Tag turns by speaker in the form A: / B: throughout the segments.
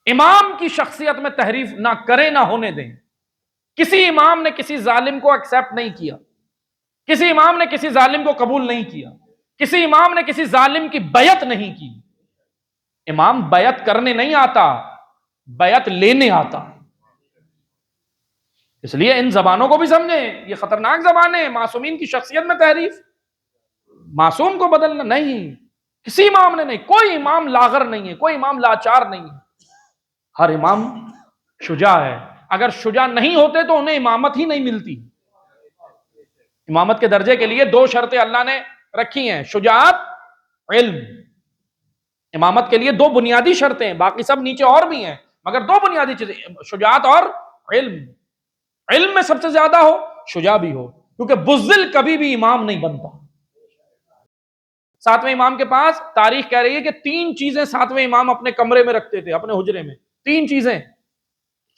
A: امام کی شخصیت میں تحریف نہ کریں، نہ ہونے دیں۔ کسی امام نے کسی ظالم کو ایکسیپٹ نہیں کیا، کسی امام نے کسی ظالم کو قبول نہیں کیا، کسی امام نے کسی ظالم کی بیعت نہیں کی۔ امام بیعت کرنے نہیں آتا، بیعت لینے آتا۔ اس لیے ان زبانوں کو بھی سمجھیں، یہ خطرناک زبانیں ہیں۔ معصومین کی شخصیت میں تحریف، معصوم کو بدلنا نہیں، کسی امام نے نہیں۔ کوئی امام لاغر نہیں ہے، کوئی امام لاچار نہیں ہے، ہر امام شجاع ہے۔ اگر شجاع نہیں ہوتے تو انہیں امامت ہی نہیں ملتی۔ امامت کے درجے کے لیے 2 شرطیں اللہ نے رکھی ہیں، شجاعت، علم۔ امامت کے لیے 2 بنیادی شرطیں ہیں، باقی سب نیچے اور بھی ہیں، مگر 2 بنیادی چیزیں، شجاعت اور علم۔ علم میں سب سے زیادہ ہو، شجاع بھی ہو، کیونکہ بزدل کبھی بھی امام نہیں بنتا۔ 7ویں امام کے پاس تاریخ کہہ رہی ہے کہ 3 چیزیں 7ویں امام اپنے کمرے میں رکھتے تھے، اپنے حجرے میں۔ 3 چیزیں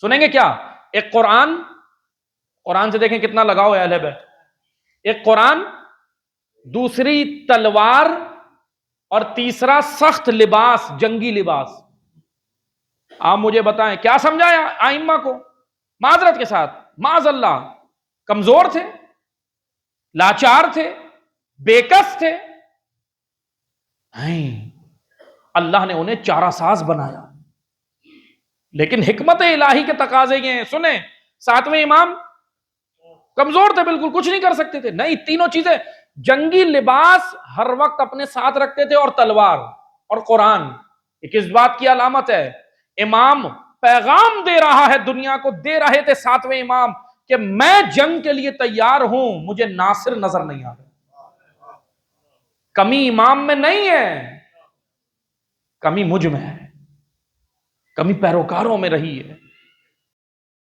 A: سنیں گے کیا؟ ایک قرآن، قرآن سے دیکھیں کتنا لگاؤ ہے اہل بیت۔ ایک قرآن، دوسری تلوار، اور تیسرا سخت لباس، جنگی لباس۔ آپ مجھے بتائیں کیا سمجھایا ائمہ کو؟ معذرت کے ساتھ، معاذ اللہ، کمزور تھے، لاچار تھے، بےکس تھے؟ نہیں، اللہ نے انہیں چارہ ساز بنایا۔ لیکن حکمت الہی کے تقاضے یہ ہیں، سنیں، 7ویں امام کمزور تھے، بالکل کچھ نہیں کر سکتے تھے، نہیں، تینوں چیزیں، جنگی لباس ہر وقت اپنے ساتھ رکھتے تھے، اور تلوار اور قرآن۔ یہ کس بات کی علامت ہے؟ امام پیغام دے رہا ہے دنیا کو، دے رہے تھے 7ویں امام کہ میں جنگ کے لیے تیار ہوں، مجھے ناصر نظر نہیں آ رہا۔ کمی امام میں نہیں ہے، کمی مجھ میں ہے، کمی پیروکاروں میں رہی ہے۔